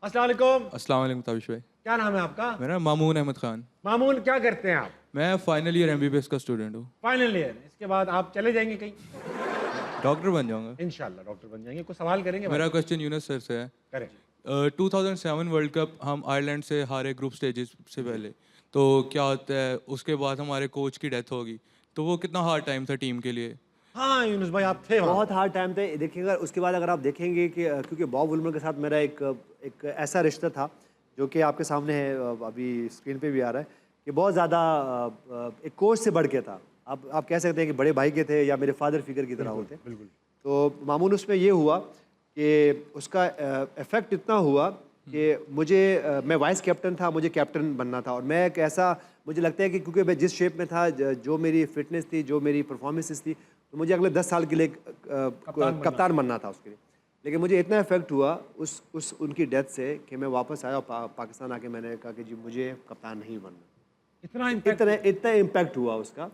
अस्सलाम वालेकुम। अस्सलाम वालेकुम ताबिश भाई। क्या नाम है आपका? मेरा नाम मामून अहमद खान। मामून, क्या करते हैं आप? मैं फाइनल ईयर एमबीबीएस का स्टूडेंट हूँ। Final year. इसके बाद आप चले जाएंगे कहीं? डॉक्टर बन जाऊँगा। इंशाल्लाह डॉक्टर बन जाएंगे। कुछ सवाल करेंगे मेरा भाई? क्वेश्चन यूनुस सर से है। करें। 2007 वर्ल्ड कप हम आयरलैंड से हारे ग्रुप स्टेजेस से पहले। तो क्या होता है उसके बाद हमारे कोच की डेथ होगी, तो वो कितना हार्ड टाइम था टीम के लिए। हाँ यूनुस भाई, आप थे वहाँ। बहुत हार्ड टाइम थे। देखिएगा उसके बाद अगर आप देखेंगे कि क्योंकि बॉब वुलमर के साथ मेरा एक ऐसा रिश्ता था जो कि आपके सामने है, अभी स्क्रीन पे भी आ रहा है कि बहुत ज़्यादा एक कोच से बढ़ के था। आप कह सकते हैं कि बड़े भाई के थे या मेरे फादर फिगर की तरह होते। बिल्कुल। तो मामून उसमें ये हुआ कि उसका इफ़ेक्ट इतना हुआ कि मैं वाइस कैप्टन था, मुझे कैप्टन बनना था। और मैं एक ऐसा, मुझे लगता है कि क्योंकि मैं जिस शेप में था, जो मेरी फिटनेस थी, जो मेरी परफॉर्मेंसेस थी, तो मुझे अगले 10 साल के लिए कप्तान बनना था उसके लिए। लेकिन मुझे इतना इफेक्ट हुआ उस उनकी डेथ से कि मैं वापस आया और पाकिस्तान आके मैंने कहा कि जी मुझे कप्तान नहीं बनना। इतना इम्पैक्ट हुआ उसका,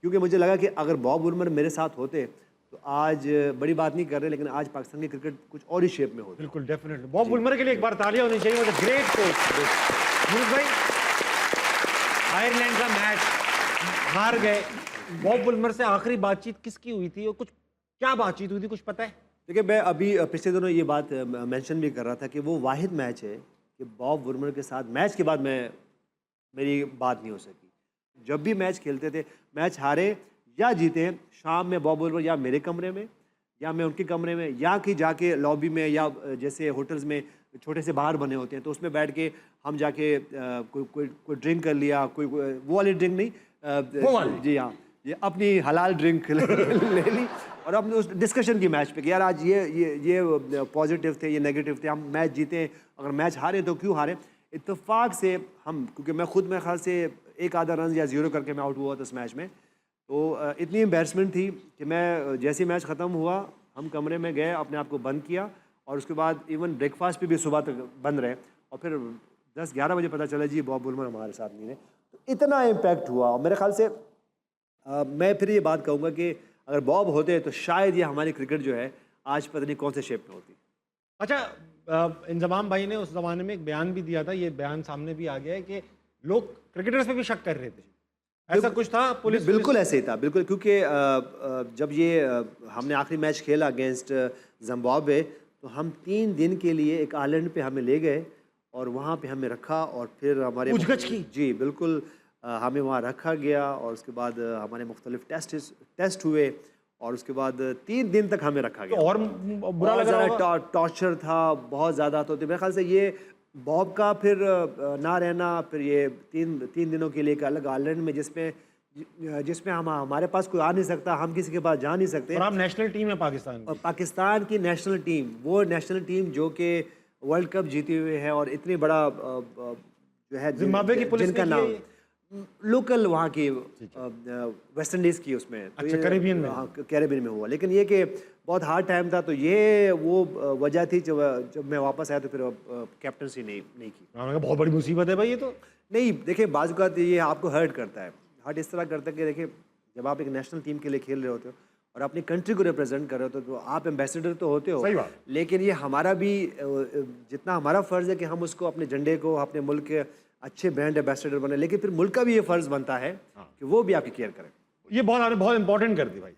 क्योंकि मुझे लगा कि अगर बॉब वुलमर मेरे साथ होते तो आज, बड़ी बात नहीं कर रहे, लेकिन आज पाकिस्तान की क्रिकेट कुछ और ही शेप में होती। बिल्कुल, डेफिनेटली। बॉब वुलमर के लिए एक बार तालियां होनी चाहिए। मतलब ग्रेट कोच। यूनुस भाई, आयरलैंड का मैच हार गए। बॉब वुलमर से आखिरी बातचीत किसकी हुई थी और कुछ क्या बातचीत हुई थी, कुछ पता है? देखिए, मैं अभी पिछले दिनों ये बात मेंशन भी कर रहा था कि वो वाहिद मैच है कि बॉब वुलमर के साथ मैच के बाद मेरी बात नहीं हो सकी। जब भी मैच खेलते थे, मैच हारे या जीते, शाम में बॉब वुलमर या मेरे कमरे में या मैं उनके कमरे में या कि जाके लॉबी में या जैसे होटल्स में छोटे से बार बने होते हैं तो उसमें बैठ के हम जाके कोई ड्रिंक कर लिया, कोई वो वाली ड्रिंक नहीं, वो वाली? जी हाँ, ये अपनी हलाल ड्रिंक ले ली और अपने उस डिस्कशन की मैच पे कि यार आज ये पॉजिटिव थे, ये नेगेटिव थे, हम मैच जीते, अगर मैच हारे तो क्यों हारे। इत्तेफाक से हम, क्योंकि मैं खुद मेरे ख्याल से एक आधा रन या ज़ीरो करके मैं आउट हुआ था इस मैच में, तो इतनी एम्बैरसमेंट थी कि मैं जैसे ही मैच ख़त्म हुआ, हम कमरे में गए, अपने आप को बंद किया और उसके बाद इवन ब्रेकफास्ट पे भी सुबह तक बंद रहे और फिर 10-11 बजे पता चला जी बॉब वुलमर हमारे साथ नहीं है। तो इतना इम्पैक्ट हुआ और मेरे ख्याल से मैं फिर ये बात कहूँगा कि अगर बॉब होते तो शायद ये हमारी क्रिकेट जो है आज पता नहीं कौन से शेप में होती। अच्छा, इंजमाम भाई ने उस जमाने में एक बयान भी दिया था, ये बयान सामने भी आ गया है कि लोग क्रिकेटर्स पे भी शक कर रहे थे। ऐसा कुछ था? पुलिस बिल्कुल ऐसे ही था, बिल्कुल। क्योंकि जब ये हमने आखिरी मैच खेला अगेंस्ट जिम्बाब्वे, तो हम 3 दिन के लिए एक आइलैंड पे हमें ले गए और वहाँ पे हमें रखा और फिर हमारे पूछगछ की? जी बिल्कुल, हमें वहाँ रखा गया और उसके बाद हमारे मुख्तलिफ टेस्ट हुए और उसके बाद 3 दिन तक हमें रखा गया। तो और बुरा लग रहा होगा? टॉर्चर था बहुत ज़्यादा। तो मेरे ख्याल से ये बॉब का फिर ना रहना, फिर ये तीन दिनों के लिए एक अलग आइलैंड में जिसमें हमारे पास कोई आ नहीं सकता, हम किसी के पास जा नहीं सकते। और आप नेशनल टीम है पाकिस्तान की। और पाकिस्तान की नेशनल टीम, वो नेशनल टीम जो कि वर्ल्ड कप जीते हुए है और इतनी बड़ा जो है जिम्बाब्वे की पुलिस जिनका ने नाम किया लोकल वहाँ की वेस्ट इंडीज़ की उसमें, तो अच्छा, कैरेबियन में? हाँ, कैरेबियन में हुआ। लेकिन ये कि बहुत हार्ड टाइम था, तो ये वो वजह थी जब मैं वापस आया तो फिर कैप्टनसी नहीं की। उन्होंने कहा बहुत बड़ी मुसीबत है भाई ये तो। नहीं, देखिए बाज़ औक़ात ये आपको हर्ट करता है। हर्ट इस तरह करता है कि देखिए, जब आप एक नेशनल टीम के लिए खेल रहे होते हो और अपनी कंट्री को रिप्रेजेंट कर रहे होते हो, तो आप एम्बेसडर तो होते हो। सही बात। लेकिन ये हमारा भी जितना हमारा फ़र्ज़ है कि हम उसको, अपने झंडे को, अपने मुल्क के अच्छे ब्रांड एम्बेसडर बने, लेकिन फिर मुल्क का भी ये फ़र्ज़ बनता है कि वो भी आपकी केयर करें। ये बहुत इंपॉर्टेंट कर दी भाई।